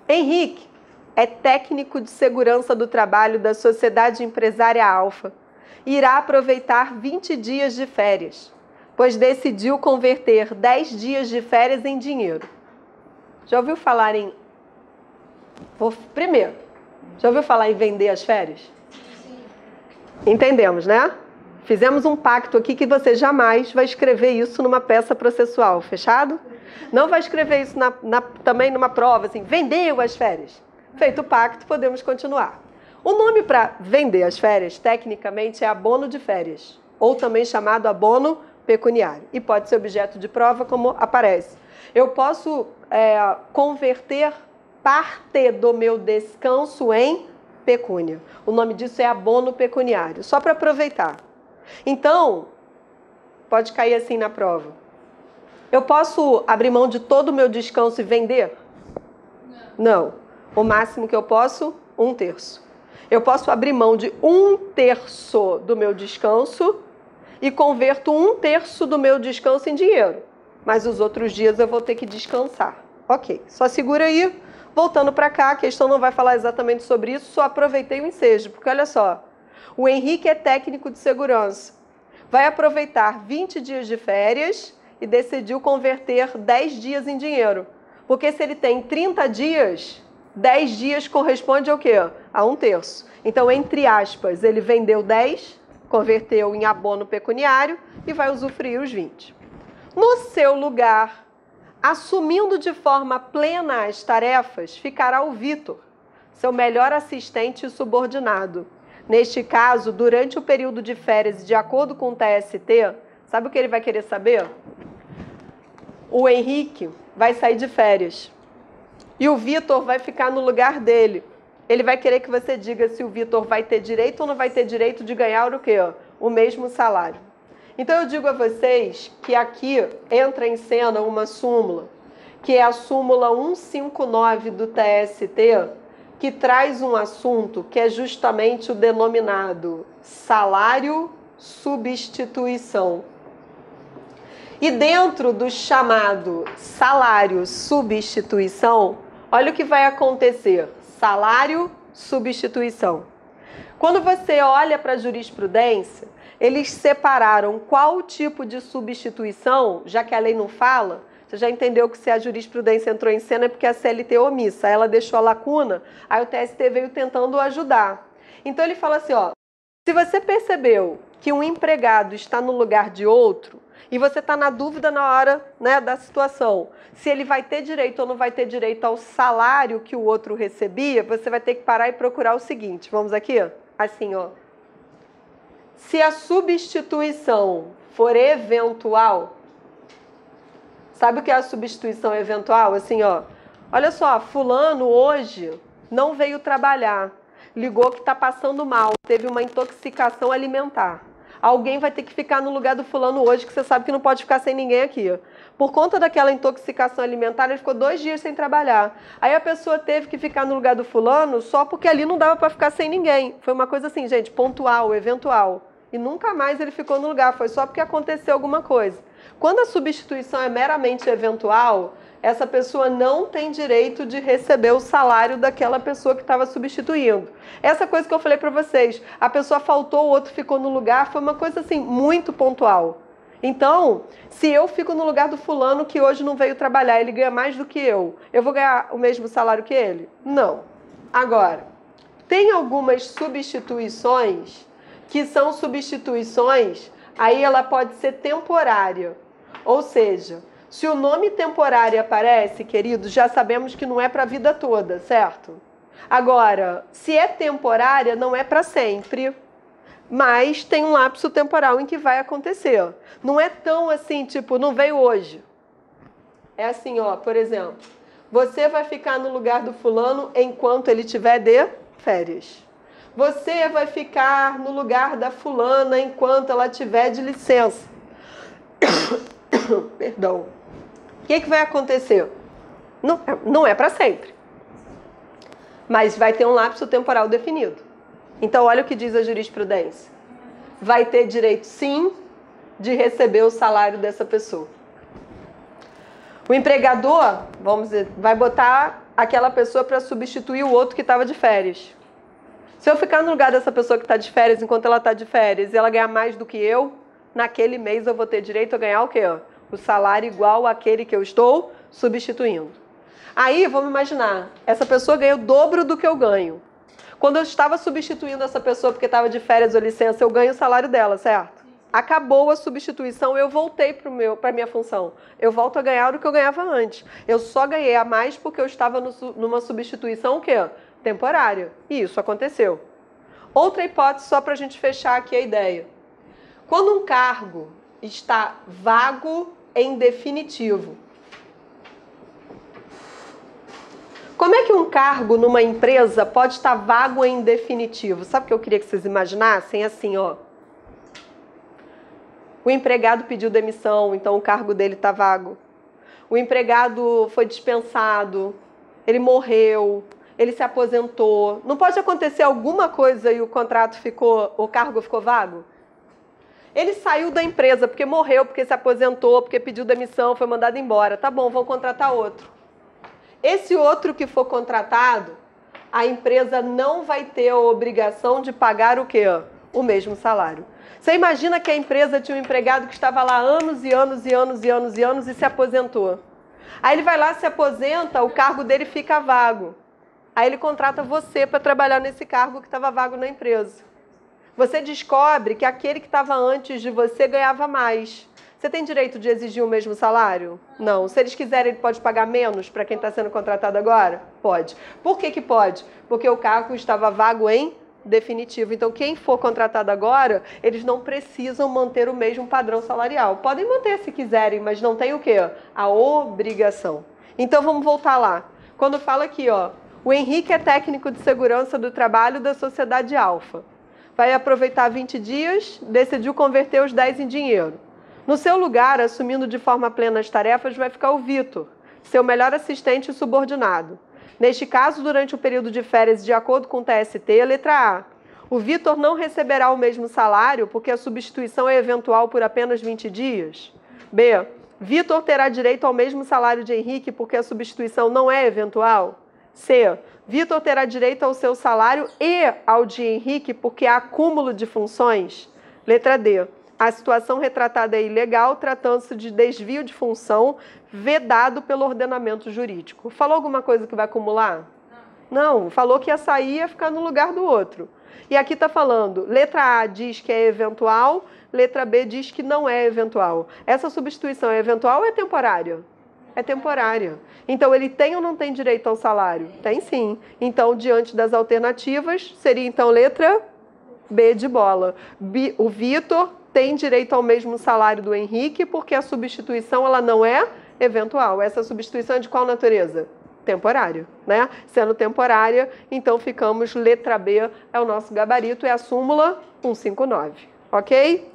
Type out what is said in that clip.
Henrique é técnico de segurança do trabalho da Sociedade Empresária Alfa. Irá aproveitar 20 dias de férias, pois decidiu converter 10 dias de férias em dinheiro. Já ouviu falar em... Primeiro, já ouviu falar em vender as férias? Sim. Entendemos, né? Fizemos um pacto aqui que você jamais vai escrever isso numa peça processual, fechado? Não vai escrever isso também numa prova, assim, vendeu as férias. Feito o pacto, podemos continuar. O nome para vender as férias, tecnicamente, é abono de férias, ou também chamado abono pecuniário. E pode ser objeto de prova, como aparece. Eu posso converter parte do meu descanso em pecúnia. O nome disso é abono pecuniário, só para aproveitar. Então, pode cair assim na prova. Eu posso abrir mão de todo o meu descanso e vender? Não. O máximo que eu posso, 1/3. Eu posso abrir mão de 1/3 do meu descanso e converto 1/3 do meu descanso em dinheiro. Mas os outros dias eu vou ter que descansar. Ok, só segura aí. Voltando para cá, a questão não vai falar exatamente sobre isso, só aproveitei o ensejo, porque olha só, o Henrique é técnico de segurança, vai aproveitar 20 dias de férias e decidiu converter 10 dias em dinheiro, porque se ele tem 30 dias, 10 dias corresponde ao quê? A 1/3. Então, entre aspas, ele vendeu 10, converteu em abono pecuniário e vai usufruir os 20. No seu lugar, assumindo de forma plena as tarefas, ficará o Vitor, seu melhor assistente e subordinado. Neste caso, durante o período de férias, de acordo com o TST, sabe o que ele vai querer saber? O Henrique vai sair de férias e o Vitor vai ficar no lugar dele. Ele vai querer que você diga se o Vitor vai ter direito ou não vai ter direito de ganhar o quê? O mesmo salário. Então eu digo a vocês que aqui entra em cena uma súmula, que é a súmula 159 do TST, que traz um assunto que é justamente o denominado salário substituição. E dentro do chamado salário substituição, olha o que vai acontecer. Salário substituição. Quando você olha para a jurisprudência, eles separaram qual tipo de substituição, já que a lei não fala, você já entendeu que se a jurisprudência entrou em cena é porque a CLT é omissa, ela deixou a lacuna, aí o TST veio tentando ajudar. Então ele fala assim, ó, se você percebeu que um empregado está no lugar de outro, e você está na dúvida na hora, né, da situação, se ele vai ter direito ou não vai ter direito ao salário que o outro recebia, você vai ter que parar e procurar o seguinte, vamos aqui? Assim, ó. Se a substituição for eventual, sabe o que é a substituição eventual? Assim, ó, olha só, fulano hoje não veio trabalhar, ligou que está passando mal, teve uma intoxicação alimentar. Alguém vai ter que ficar no lugar do fulano hoje, que você sabe que não pode ficar sem ninguém aqui. Por conta daquela intoxicação alimentar, ele ficou 2 dias sem trabalhar. Aí a pessoa teve que ficar no lugar do fulano só porque ali não dava para ficar sem ninguém. Foi uma coisa assim, gente, pontual, eventual. E nunca mais ele ficou no lugar, foi só porque aconteceu alguma coisa. Quando a substituição é meramente eventual, essa pessoa não tem direito de receber o salário daquela pessoa que estava substituindo. Essa coisa que eu falei para vocês, a pessoa faltou, o outro ficou no lugar, foi uma coisa assim, muito pontual. Então, se eu fico no lugar do fulano que hoje não veio trabalhar, ele ganha mais do que eu vou ganhar o mesmo salário que ele? Não. Agora, tem algumas substituições que são substituições, aí ela pode ser temporária. Ou seja, se o nome temporário aparece, queridos, já sabemos que não é para a vida toda, certo? Agora, se é temporária, não é para sempre, mas tem um lapso temporal em que vai acontecer. Não é tão assim, tipo, não veio hoje. É assim, ó, por exemplo, você vai ficar no lugar do fulano enquanto ele tiver de férias. Você vai ficar no lugar da fulana enquanto ela tiver de licença. Perdão. O que vai acontecer? Não é para sempre. Mas vai ter um lapso temporal definido. Então, olha o que diz a jurisprudência. Vai ter direito, sim, de receber o salário dessa pessoa. O empregador, vamos dizer, vai botar aquela pessoa para substituir o outro que estava de férias. Se eu ficar no lugar dessa pessoa que está de férias enquanto ela está de férias e ela ganhar mais do que eu, naquele mês eu vou ter direito a ganhar o quê? O salário igual àquele que eu estou substituindo. Aí, vamos imaginar, essa pessoa ganha o dobro do que eu ganho. Quando eu estava substituindo essa pessoa porque estava de férias ou licença, eu ganho o salário dela, certo? Acabou a substituição, eu voltei para a minha função. Eu volto a ganhar o que eu ganhava antes. Eu só ganhei a mais porque eu estava numa substituição o quê? Temporária. E isso aconteceu. Outra hipótese, só para a gente fechar aqui a ideia. Quando um cargo está vago em definitivo, como é que um cargo numa empresa pode estar vago em definitivo? Sabe o que eu queria que vocês imaginassem? Assim, ó. O empregado pediu demissão, então o cargo dele está vago. O empregado foi dispensado, ele morreu, ele se aposentou. Não pode acontecer alguma coisa e o cargo ficou vago? Ele saiu da empresa porque morreu, porque se aposentou, porque pediu demissão, foi mandado embora. Tá bom, vão contratar outro. Esse outro que for contratado, a empresa não vai ter a obrigação de pagar o quê? O mesmo salário. Você imagina que a empresa tinha um empregado que estava lá anos e anos e anos e anos e anos e se aposentou. Aí ele vai lá, se aposenta, o cargo dele fica vago. Aí ele contrata você para trabalhar nesse cargo que estava vago na empresa. Você descobre que aquele que estava antes de você ganhava mais. Você tem direito de exigir o mesmo salário? Não. Se eles quiserem, ele pode pagar menos para quem está sendo contratado agora? Pode. Por que que pode? Porque o cargo estava vago em definitivo. Então, quem for contratado agora, eles não precisam manter o mesmo padrão salarial. Podem manter se quiserem, mas não tem o quê? A obrigação. Então, vamos voltar lá. Quando fala aqui, ó, o Henrique é técnico de segurança do trabalho da Sociedade Alfa. Vai aproveitar 20 dias, decidiu converter os 10 em dinheiro. No seu lugar, assumindo de forma plena as tarefas, vai ficar o Vitor, seu melhor assistente e subordinado. Neste caso, durante o período de férias, de acordo com o TST, letra A. O Vitor não receberá o mesmo salário porque a substituição é eventual por apenas 20 dias. B. Vitor terá direito ao mesmo salário de Henrique porque a substituição não é eventual. C. Vitor terá direito ao seu salário e ao de Henrique porque há acúmulo de funções. Letra D. A situação retratada é ilegal, tratando-se de desvio de função vedado pelo ordenamento jurídico. Falou alguma coisa que vai acumular? Não, falou que ia sair e ia ficar no lugar do outro. E aqui está falando, letra A diz que é eventual, letra B diz que não é eventual. Essa substituição é eventual ou é temporária? É temporária. Então, ele tem ou não tem direito ao salário? Tem sim. Então, diante das alternativas, seria então letra B de bola. O Vitor tem direito ao mesmo salário do Henrique porque a substituição ela não é eventual. Essa substituição é de qual natureza? Temporária, né? Sendo temporária, então ficamos letra B, é o nosso gabarito, é a súmula 159, ok?